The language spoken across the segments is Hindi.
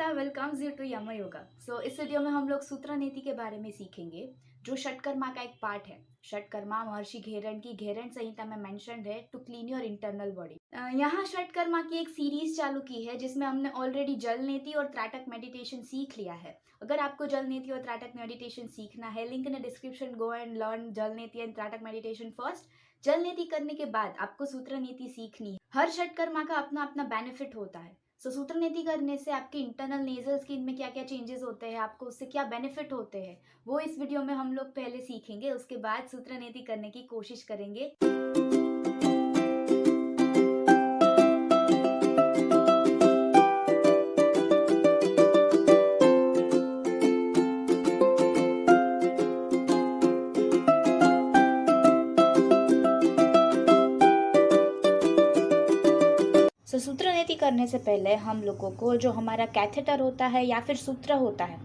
नमस्कार, वेलकम्स यू टू यमा योगा। इस वीडियो में हम लोग सूत्र नीति के बारे में सीखेंगे, जो षटकर्मा का एक पार्ट है। षटकर्मा महर्षि घेरण की घेरण संहिता में मेंशन्ड है to clean your internal body. यहाँ षटकर्मा की एक सीरीज चालू की है जिसमें हमने ऑलरेडी जल नीति और त्राटक मेडिटेशन सीख लिया है। अगर आपको जल नीति और त्राटक मेडिटेशन सीखना है, link in description, go and learn जल नीति एंड त्राटक मेडिटेशन फर्स्ट। जल नीति करने के बाद आपको सूत्र नीति सीखनी है। हर षटकर्मा का अपना अपना बेनिफिट होता है। सूत्र नीति करने से आपके इंटरनल नेजल स्किन में क्या क्या चेंजेस होते हैं, आपको उससे क्या बेनिफिट होते हैं, वो इस वीडियो में हम लोग पहले सीखेंगे। उसके बाद सूत्र नीति करने की कोशिश करेंगे। सूत्र नीति करने से पहले हम लोगों को जो हमारा कैथेटर होता है या फिर सूत्र होता है,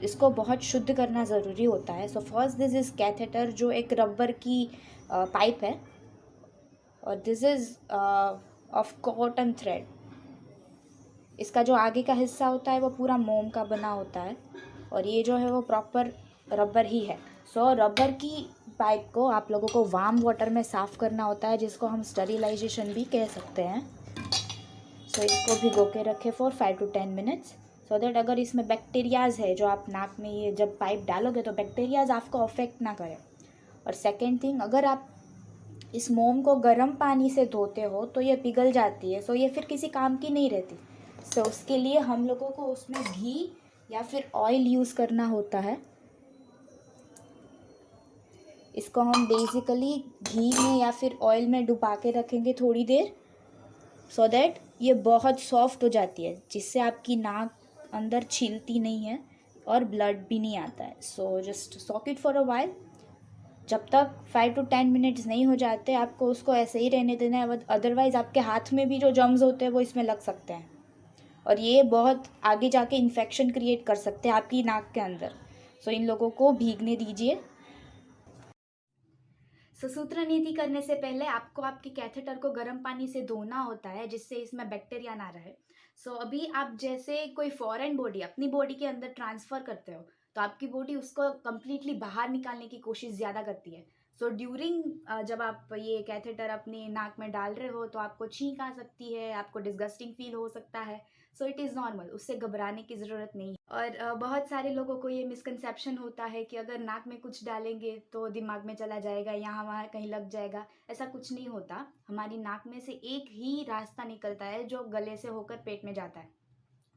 इसको बहुत शुद्ध करना ज़रूरी होता है। फर्स्ट दिस इज़ कैथेटर, जो एक रबर की पाइप है, और this is of cotton thread. इसका जो आगे का हिस्सा होता है वो पूरा मोम का बना होता है, और ये जो है वो प्रॉपर रबर ही है। रबर की पाइप को आप लोगों को वार्म वाटर में साफ़ करना होता है, जिसको हम स्टरिलाइजेशन भी कह सकते हैं। इसको भिगो के रखें for 5 to 10 minutes, so that अगर इसमें बैक्टीरियाज है जो आप नाक में ये जब पाइप डालोगे तो बैक्टीरियाज आपको अफेक्ट ना करें। और सेकेंड थिंग, अगर आप इस मोम को गर्म पानी से धोते हो तो ये पिघल जाती है, ये फिर किसी काम की नहीं रहती। उसके लिए हम लोगों को उसमें घी या फिर ऑयल यूज़ करना होता है। इसको हम बेसिकली घी में या फिर ऑयल में डुबा के रखेंगे थोड़ी देर, सो दैट ये बहुत सॉफ्ट हो जाती है, जिससे आपकी नाक अंदर छीलती नहीं है और ब्लड भी नहीं आता है। Just soak it for a while. जब तक 5 to 10 मिनट्स नहीं हो जाते आपको उसको ऐसे ही रहने देना है, अदरवाइज़ आपके हाथ में भी जो जर्म्स होते हैं वो इसमें लग सकते हैं, और ये बहुत आगे जाके इन्फेक्शन क्रिएट कर सकते हैं आपकी नाक के अंदर। इन लोगों को भीगने दीजिए। सूत्र नीति करने से पहले आपको आपके कैथेटर को गर्म पानी से धोना होता है, जिससे इसमें बैक्टीरिया ना रहे। अभी आप जैसे कोई फॉरेन बॉडी अपनी बॉडी के अंदर ट्रांसफ़र करते हो, तो आपकी बॉडी उसको कम्प्लीटली बाहर निकालने की कोशिश ज़्यादा करती है। ड्यूरिंग जब आप ये कैथेटर अपनी नाक में डाल रहे हो तो आपको छींक आ सकती है, आपको डिस्गस्टिंग फील हो सकता है। इट इज़ नॉर्मल, उससे घबराने की ज़रूरत नहीं। और बहुत सारे लोगों को ये मिसकंसेप्शन होता है कि अगर नाक में कुछ डालेंगे तो दिमाग में चला जाएगा, यहाँ वहाँ कहीं लग जाएगा। ऐसा कुछ नहीं होता। हमारी नाक में से एक ही रास्ता निकलता है जो गले से होकर पेट में जाता है।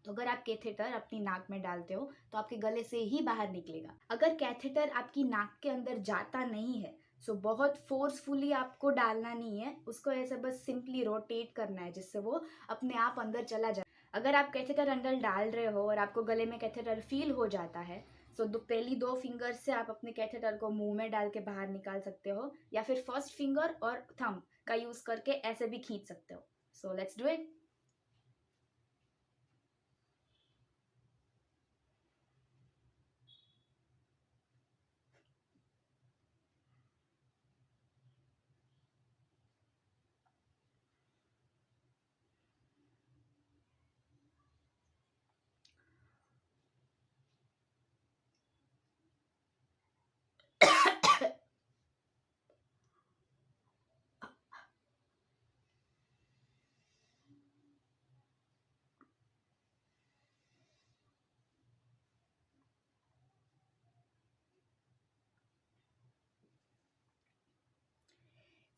अगर आप कैथेटर अपनी नाक में डालते हो तो आपके गले से ही बाहर निकलेगा। अगर कैथेटर आपकी नाक के अंदर जाता नहीं है, बहुत फोर्सफुली आपको डालना नहीं है, उसको ऐसे बस सिंपली रोटेट करना है, जिससे वो अपने आप अंदर चला जाए। अगर आप कैथेटर अंदर डाल रहे हो और आपको गले में कैथेटर फील हो जाता है, पहली 2 फिंगर से आप अपने कैथेटर को मुंह में डाल के बाहर निकाल सकते हो, या फिर फर्स्ट फिंगर और थंब का यूज करके ऐसे भी खींच सकते हो। Let's do it.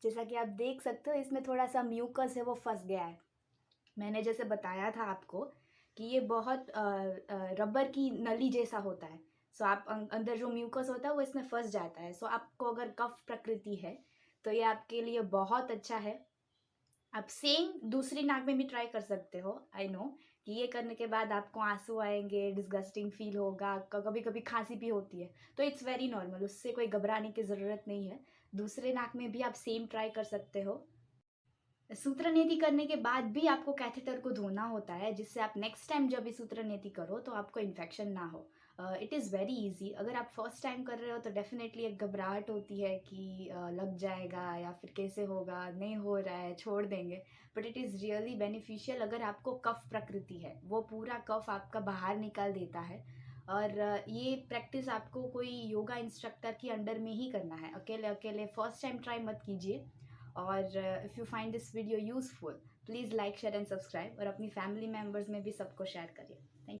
जैसा कि आप देख सकते हो, इसमें थोड़ा सा म्यूकस है वो फंस गया है। मैंने जैसे बताया था आपको कि ये बहुत रबर की नली जैसा होता है। आप अंदर जो म्यूकस होता है वो इसमें फंस जाता है। आपको अगर कफ प्रकृति है तो ये आपके लिए बहुत अच्छा है। आप सेम दूसरी नाक में भी ट्राई कर सकते हो। आई नो कि ये करने के बाद आपको आंसू आएंगे, डिस्गस्टिंग फील होगा, कभी कभी खांसी भी होती है, तो इट्स वेरी नॉर्मल, उससे कोई घबराने की ज़रूरत नहीं है। दूसरे नाक में भी आप सेम ट्राई कर सकते हो। सूत्र नीति करने के बाद भी आपको कैथेटर को धोना होता है, जिससे आप नेक्स्ट टाइम जब भी सूत्र नीति करो तो आपको इन्फेक्शन ना हो। It is very easy. अगर आप फर्स्ट टाइम कर रहे हो तो डेफ़िनेटली एक घबराहट होती है कि लग जाएगा या फिर कैसे होगा, नहीं हो रहा है, छोड़ देंगे। But it is really beneficial. अगर आपको कफ प्रकृति है, वो पूरा कफ आपका बाहर निकाल देता है। और ये प्रैक्टिस आपको कोई योगा इंस्ट्रक्टर के अंडर में ही करना है। अकेले अकेले फर्स्ट टाइम ट्राई मत कीजिए। और if you find this video useful, please like share and subscribe, और अपनी फैमिली मेम्बर्स में भी सबको शेयर करिए। थैंक